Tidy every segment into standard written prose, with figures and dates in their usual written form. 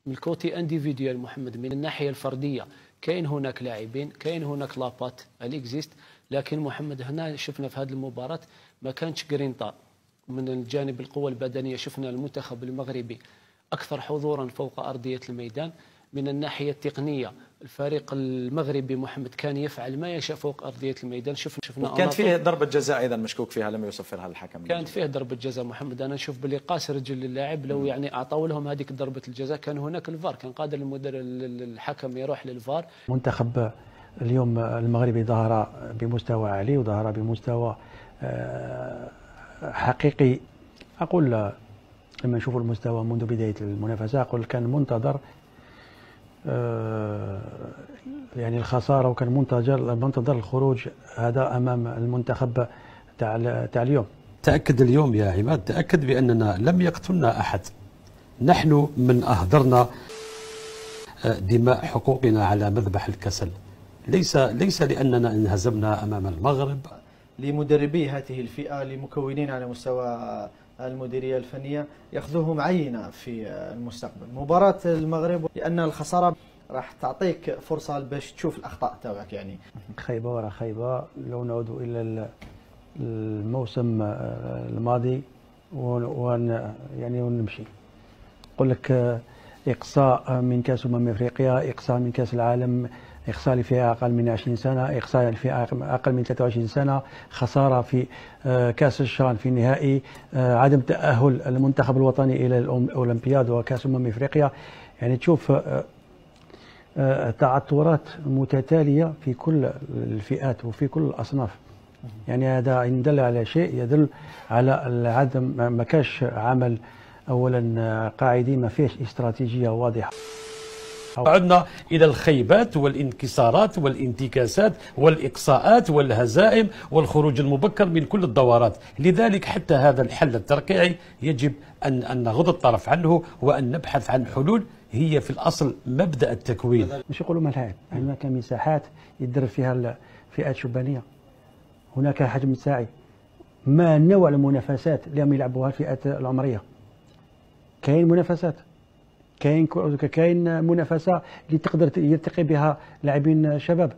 من الكوتي انديفيديوال محمد، من الناحيه الفرديه كاين هناك لاعبين، كاين هناك لابات الاكزيست، لكن محمد هنا شفنا في هذه المباراه ما كانتش جرينتا من الجانب القوه البدنيه. شفنا المنتخب المغربي اكثر حضورا فوق ارضيه الميدان. من الناحيه التقنيه الفريق المغربي محمد كان يفعل ما يشاء فوق ارضيه الميدان. شفنا كانت فيه ضربه جزاء ايضا مشكوك فيها لم يصفرها الحكم. كانت فيه ضربه جزاء محمد، انا نشوف باللي قاس رجل اللاعب، لو يعني اعطوا لهم هذيك ضربه الجزاء كان هناك الفار، كان قادر الحكم يروح للفار. منتخب اليوم المغربي ظهر بمستوى عالي وظهر بمستوى حقيقي. اقول لما نشوف المستوى منذ بدايه المنافسه اقول كان منتظر يعني الخساره، وكان منتظر الخروج هذا امام المنتخب تاع اليوم. تاكد اليوم يا عماد، تاكد باننا لم يقتلنا احد. نحن من اهدرنا دماء حقوقنا على مذبح الكسل، ليس لاننا انهزمنا امام المغرب. لمدربي هذه الفئه لمكونين على مستوى المديريه الفنيه ياخذوهم عينه في المستقبل. مباراه المغرب لان الخساره راح تعطيك فرصه باش تشوف الاخطاء تاعك، يعني خيبه ورا خيبه. لو نعود الى الموسم الماضي يعني ونمشي نقول لك اقصاء من كاس افريقيا، اقصاء من كاس العالم، اقصاء لفئه اقل من 20 سنه، اقصاء لفئه اقل من 23 سنه، خساره في كاس الشان في النهائي، عدم تاهل المنتخب الوطني الى الاولمبياد وكاس افريقيا. يعني تشوف تعثرات متتاليه في كل الفئات وفي كل الاصناف. يعني هذا إن دل على شيء يدل على عدم ما كاش عمل اولا قاعدي، ما فيش استراتيجيه واضحه. عدنا إلى الخيبات والانكسارات والانتكاسات والإقصاءات والهزائم والخروج المبكر من كل الدورات. لذلك حتى هذا الحل الترقيعي يجب أن نغض الطرف عنه وأن نبحث عن حلول هي في الأصل مبدأ التكوين. مش يقولوا ملاعب، هناك مساحات يدرب فيها الفئات الشبانية، هناك حجم ساعي. ما نوع المنافسات اللي هم يلعبوها الفئات العمرية؟ كاين منافسات، كاين منافسه اللي تقدر يلتقي بها لاعبين شباب.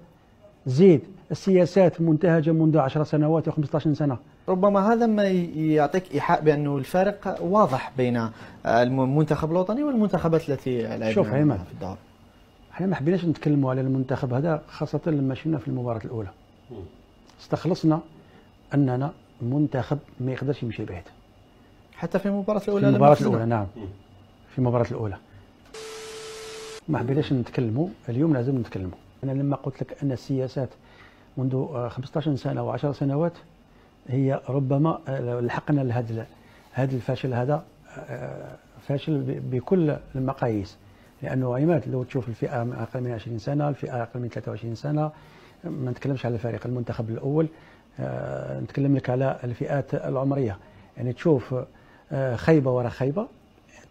زيد السياسات منتهجه منذ 10 سنوات و15 سنه. ربما هذا ما يعطيك ايحاء بانه الفارق واضح بين المنتخب الوطني والمنتخبات التي لعبنا شوف عماد، في الدور. احنا ما حبيناش نتكلموا على المنتخب هذا، خاصه لما شفنا في المباراه الاولى استخلصنا اننا منتخب ما يقدرش يمشي بعيد. حتى في المباراه الاولى، في المباراه الاولى نعم، في المباراه الاولى ما حبيناش نتكلموا. اليوم لازم نتكلموا. انا لما قلت لك ان السياسات منذ 15 سنه و10 سنوات هي ربما لحقنا لهذا الفشل. هذا فاشل بكل المقاييس، لانه عماد لو تشوف الفئه اقل من 20 سنه، الفئه اقل من 23 سنه، ما نتكلمش على فريق المنتخب الاول، نتكلم لك على الفئات العمريه. يعني تشوف خيبه وراء خيبه،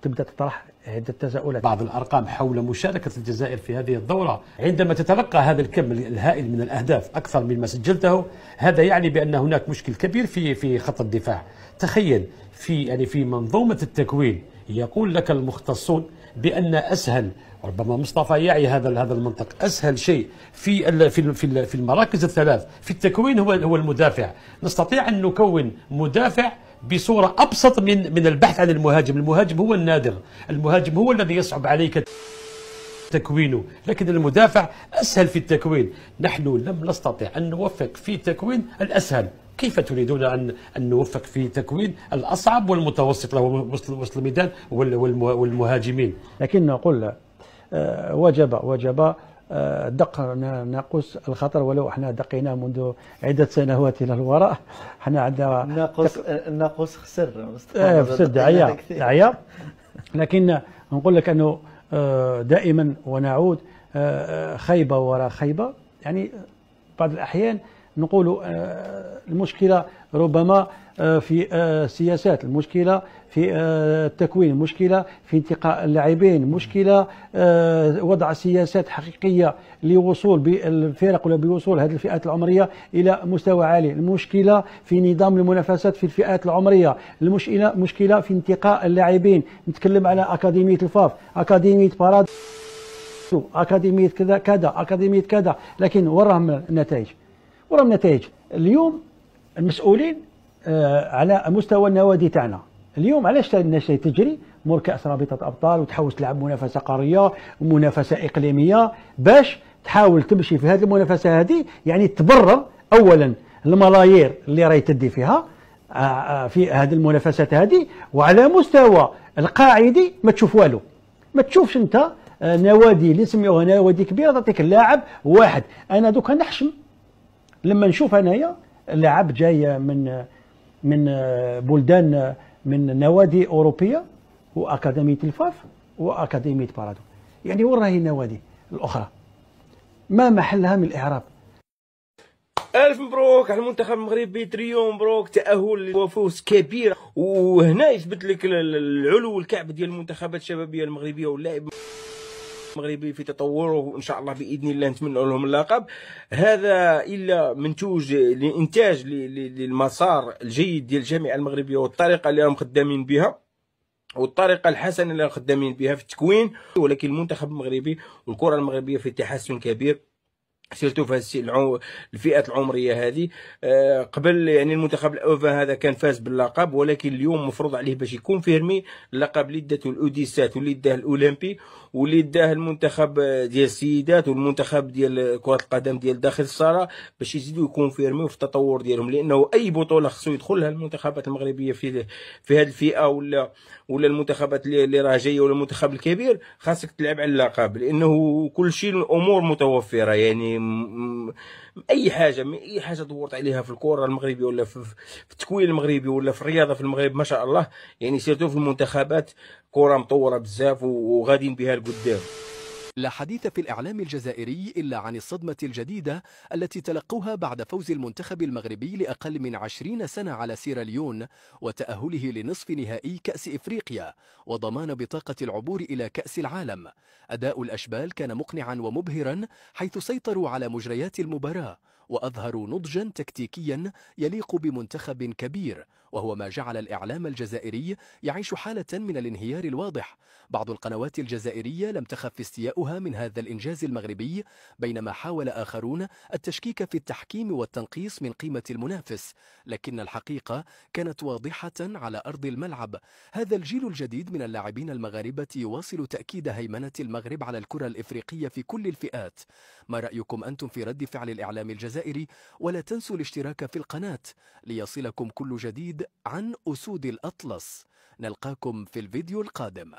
تبدا تطرح عده تساؤلات. بعض الارقام حول مشاركه الجزائر في هذه الدوره، عندما تتلقى هذا الكم الهائل من الاهداف اكثر مما سجلته، هذا يعني بان هناك مشكل كبير في خط الدفاع. تخيل في منظومه التكوين يقول لك المختصون بان اسهل، ربما مصطفى يعي هذا المنطق، اسهل شيء في المراكز الثلاث في التكوين هو المدافع. نستطيع ان نكون مدافع بصورة أبسط من البحث عن المهاجم. المهاجم هو النادر، المهاجم هو الذي يصعب عليك تكوينه، لكن المدافع أسهل في التكوين. نحن لم نستطع أن نوفق في تكوين الأسهل. كيف تريدون أن نوفق في تكوين الأصعب والمتوسط له وسط الميدان والمهاجمين؟ لكن نقول وجب دق ناقوس الخطر، ولو احنا دقيناه منذ عده سنوات الى الوراء. احنا عندنا الناقوس خسر عيا. لكن نقول لك انه دائما ونعود خيبه وراء خيبه. يعني بعض الاحيان نقول المشكلة ربما في السياسات، المشكلة في التكوين، المشكلة في انتقاء اللاعبين، مشكلة وضع سياسات حقيقية لوصول بالفرق ولا بوصول هذه الفئات العمرية إلى مستوى عالي، المشكلة في نظام المنافسات في الفئات العمرية، المشكلة في انتقاء اللاعبين. نتكلم على أكاديمية الفاف، أكاديمية باراد، أكاديمية كذا كذا، أكاديمية كذا، لكن وراهم النتائج، وراهم النتائج. اليوم المسؤولين على مستوى النوادي تاعنا اليوم علاش تجري مور كأس رابطة أبطال وتحاول تلعب منافسة قارية ومنافسة إقليمية باش تحاول تمشي في هذه المنافسة هذه، يعني تبرر أولا الملايير اللي راهي تدي فيها في هذه المنافسات هذه، وعلى مستوى القاعدي ما تشوف والو، ما تشوفش انت نوادي اللي نسميوها نوادي كبيره تعطيك اللاعب واحد. انا دوكا نحشم لما نشوف انايا اللاعب جاي من بلدان، من نوادي اوروبيه واكاديميه الفاف واكاديميه بارادو، يعني وين راهي النوادي الاخرى؟ ما محلها من الاعراب. ألف مبروك على المنتخب المغربي، تريون مبروك، تأهل وفوز كبير، وهنا يثبت لك العلو الكعب ديال المنتخبات الشبابيه المغربيه واللاعب المغربي في تطوره، وان شاء الله باذن الله نتمنى لهم اللقب. هذا الا منتوج لانتاج للمسار الجيد ديال الجامعه المغربيه والطريقه اللي راهم خدامين بها والطريقه الحسنه اللي راهم خدامين بها في التكوين. ولكن المنتخب المغربي والكره المغربيه في تحسن كبير، سيرتو في الفئات العمريه هذه. قبل يعني المنتخب الاوفا هذا كان فاز باللقب، ولكن اليوم مفروض عليه باش يكون فيرمي اللقب اللي داته الاوديسات واللي داه الاولمبي واللي داه المنتخب ديال السيدات والمنتخب ديال كره القدم ديال داخل الصاله، باش يزيدوا يكون فيرمي في التطور ديالهم، لانه اي بطوله خصو يدخلها المنتخبات المغربيه في هذه الفئه ولا المنتخبات اللي راه جايه ولا المنتخب الكبير، خاصك تلعب على اللقب، لانه كل شيء الامور متوفره. يعني اي حاجه دورت عليها في الكره المغربيه ولا في التكوين المغربي ولا في الرياضه في المغرب ما شاء الله، يعني سيرتو في المنتخبات كره مطوره بزاف وغادين بها لقدام. لا حديث في الإعلام الجزائري إلا عن الصدمة الجديدة التي تلقوها بعد فوز المنتخب المغربي لأقل من 20 سنة على سيراليون وتأهله لنصف نهائي كأس إفريقيا وضمان بطاقة العبور إلى كأس العالم. أداء الأشبال كان مقنعا ومبهرا، حيث سيطروا على مجريات المباراة وأظهروا نضجا تكتيكيا يليق بمنتخب كبير، وهو ما جعل الإعلام الجزائري يعيش حالة من الانهيار الواضح. بعض القنوات الجزائرية لم تخف استياؤها من هذا الإنجاز المغربي، بينما حاول آخرون التشكيك في التحكيم والتنقيص من قيمة المنافس، لكن الحقيقة كانت واضحة على أرض الملعب. هذا الجيل الجديد من اللاعبين المغاربة يواصل تأكيد هيمنة المغرب على الكرة الإفريقية في كل الفئات. ما رأيكم أنتم في رد فعل الإعلام الجزائري؟ ولا تنسوا الاشتراك في القناة ليصلكم كل جديد عن أسود الأطلس. نلقاكم في الفيديو القادم.